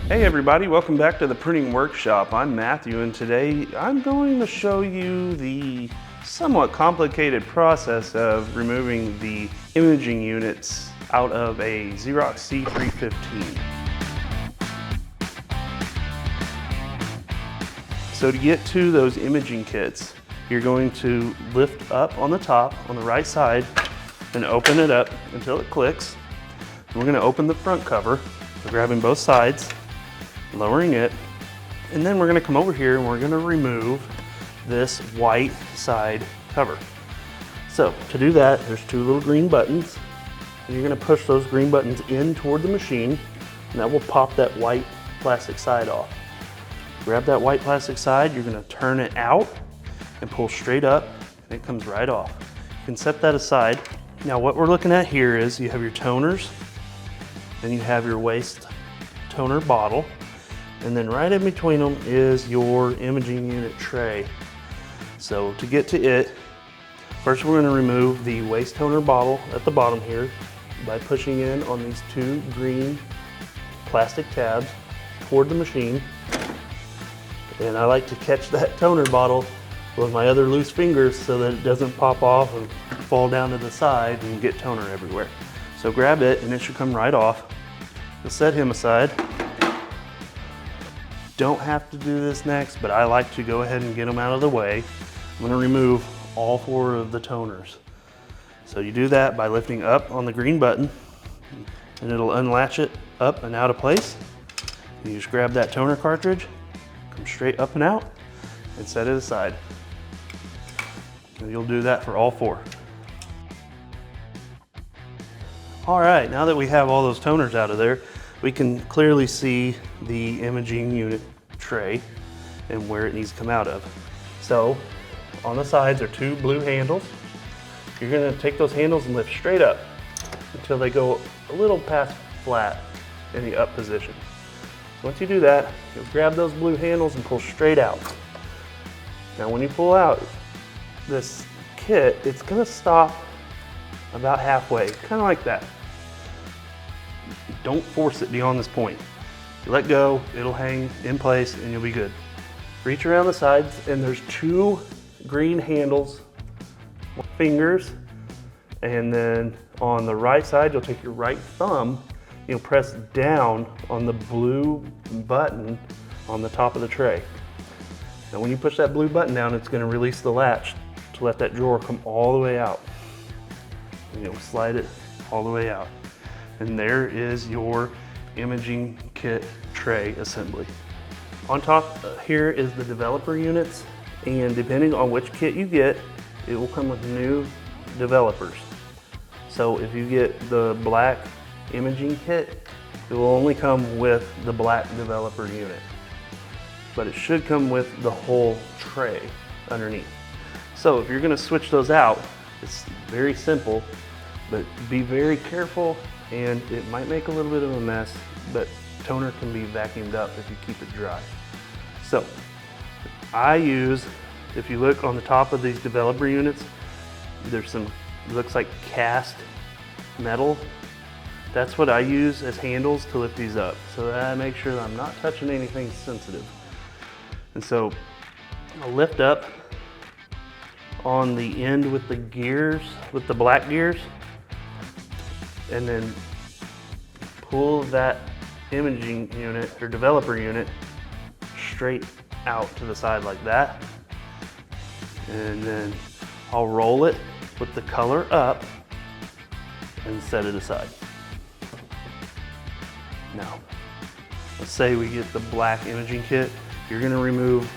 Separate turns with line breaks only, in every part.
Hey everybody, welcome back to the printing workshop. I'm Matthew and today I'm going to show you the somewhat complicated process of removing the imaging units out of a Xerox C315. So to get to those imaging kits, you're going to lift up on the top on the right side and open it up until it clicks. And we're going to open the front cover, so grabbing both sides, lowering it, and then we're going to come over here and we're going to remove this white side cover. So to do that, there's two little green buttons, and you're going to push those green buttons in toward the machine, and that will pop that white plastic side off. Grab that white plastic side, you're going to turn it out and pull straight up, and it comes right off. You can set that aside. Now what we're looking at here is you have your toners, and you have your waste toner bottle, and then right in between them is your imaging unit tray. So to get to it, first we're going to remove the waste toner bottle at the bottom here by pushing in on these two green plastic tabs toward the machine. And I like to catch that toner bottle with my other loose fingers so that it doesn't pop off and fall down to the side and get toner everywhere. So grab it and it should come right off. We'll set him aside. Don't have to do this next, but I like to go ahead and get them out of the way. I'm going to remove all four of the toners. So you do that by lifting up on the green button, and it'll unlatch it up and out of place. You just grab that toner cartridge, come straight up and out, and set it aside. And you'll do that for all four. All right, now that we have all those toners out of there, we can clearly see the imaging unit tray and where it needs to come out of. So on the sides are two blue handles. You're going to take those handles and lift straight up until they go a little past flat in the up position. So once you do that, you'll grab those blue handles and pull straight out. Now when you pull out this kit, it's going to stop about halfway, kind of like that. Don't force it beyond this point. You let go, it'll hang in place and you'll be good. Reach around the sides and there's two green handles, fingers, and then on the right side, you'll take your right thumb, you'll press down on the blue button on the top of the tray. Now when you push that blue button down, it's gonna release the latch to let that drawer come all the way out. And you'll slide it all the way out. And there is your imaging kit tray assembly. On top here is the developer units, and depending on which kit you get, it will come with new developers. So if you get the black imaging kit, it will only come with the black developer unit. But it should come with the whole tray underneath. So if you're gonna switch those out, it's very simple, but be very careful, and it might make a little bit of a mess, but toner can be vacuumed up if you keep it dry. So I use, if you look on the top of these developer units, there's some, it looks like cast metal. That's what I use as handles to lift these up, so that I make sure that I'm not touching anything sensitive. And so I'll lift up on the end with the gears, with the black gears, and then pull that imaging unit or developer unit straight out to the side like that. And then I'll roll it with the color up and set it aside. Now, let's say we get the black imaging kit. You're gonna remove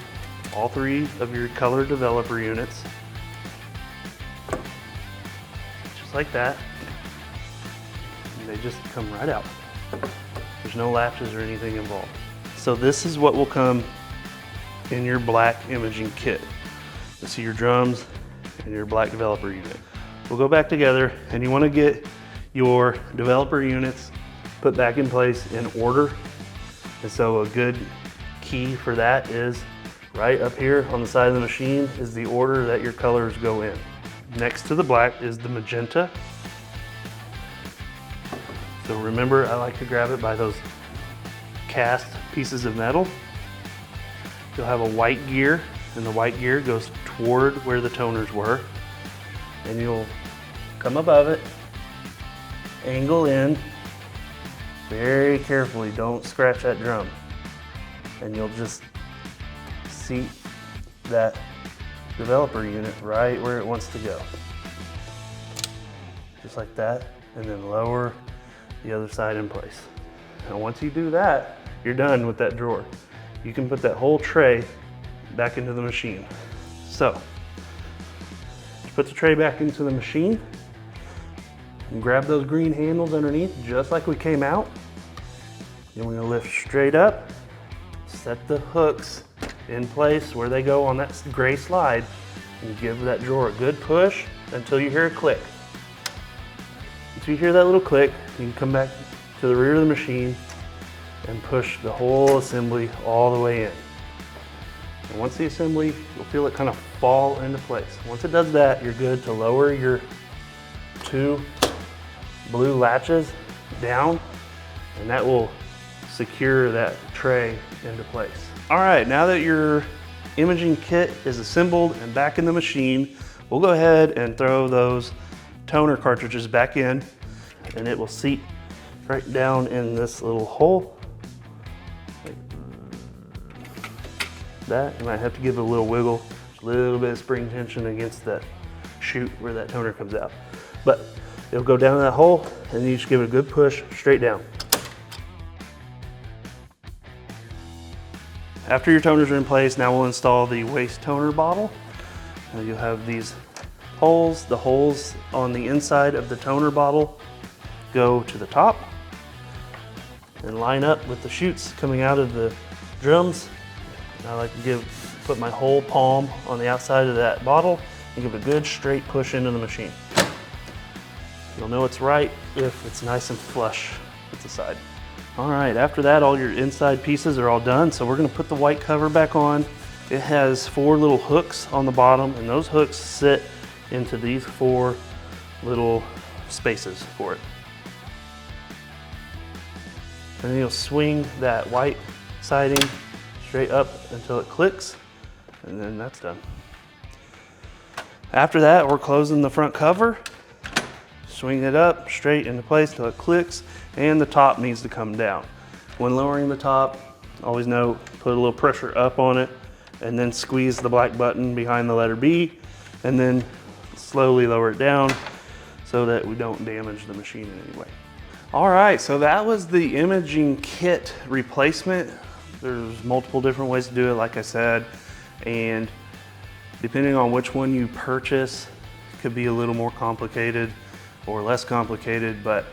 all three of your color developer units, just like that. They just come right out. There's no latches or anything involved. So this is what will come in your black imaging kit. You'll see your drums and your black developer unit. We'll go back together, and you want to get your developer units put back in place in order. And so a good key for that is right up here on the side of the machine is the order that your colors go in. Next to the black is the magenta. So remember, I like to grab it by those cast pieces of metal. You'll have a white gear, and the white gear goes toward where the toners were. And you'll come above it, angle in, very carefully, don't scratch that drum. And you'll just seat that developer unit right where it wants to go. Just like that, and then lower the other side in place. And once you do that, you're done with that drawer. You can put that whole tray back into the machine. So, put the tray back into the machine, and grab those green handles underneath just like we came out. Then we're gonna lift straight up, set the hooks in place where they go on that gray slide, and give that drawer a good push until you hear a click. Once you hear that little click, you can come back to the rear of the machine and push the whole assembly all the way in. And once the assembly, you'll feel it kind of fall into place. Once it does that, you're good to lower your 2 blue latches down, and that will secure that tray into place. All right, now that your imaging kit is assembled and back in the machine, we'll go ahead and throw those toner cartridges back in, and it will seat right down in this little hole. Like that. You might have to give it a little wiggle, a little bit of spring tension against that chute where that toner comes out. But it'll go down in that hole, and you just give it a good push straight down. After your toners are in place, now we'll install the waste toner bottle. Now you'll have these holes. The holes on the inside of the toner bottle go to the top and line up with the chutes coming out of the drums. I like to put my whole palm on the outside of that bottle and give a good straight push into the machine. You'll know it's right if it's nice and flush with the side. All right, after that, all your inside pieces are all done. So we're gonna put the white cover back on. It has 4 little hooks on the bottom, and those hooks sit into these 4 little spaces for it. And then you'll swing that white siding straight up until it clicks, and then that's done. After that, we're closing the front cover. Swing it up straight into place till it clicks, and the top needs to come down. When lowering the top, always note, put a little pressure up on it, and then squeeze the black button behind the letter B, and then slowly lower it down so that we don't damage the machine in any way. All right, so that was the imaging kit replacement. There's multiple different ways to do it, like I said, and depending on which one you purchase, it could be a little more complicated or less complicated, but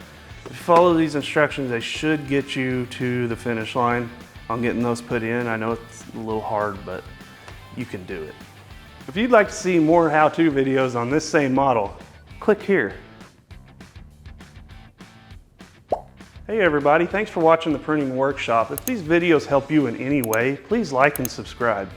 if you follow these instructions, they should get you to the finish line on getting those put in. I know it's a little hard, but you can do it. If you'd like to see more how-to videos on this same model, click here. Hey everybody, thanks for watching the printing workshop. If these videos help you in any way, please like and subscribe.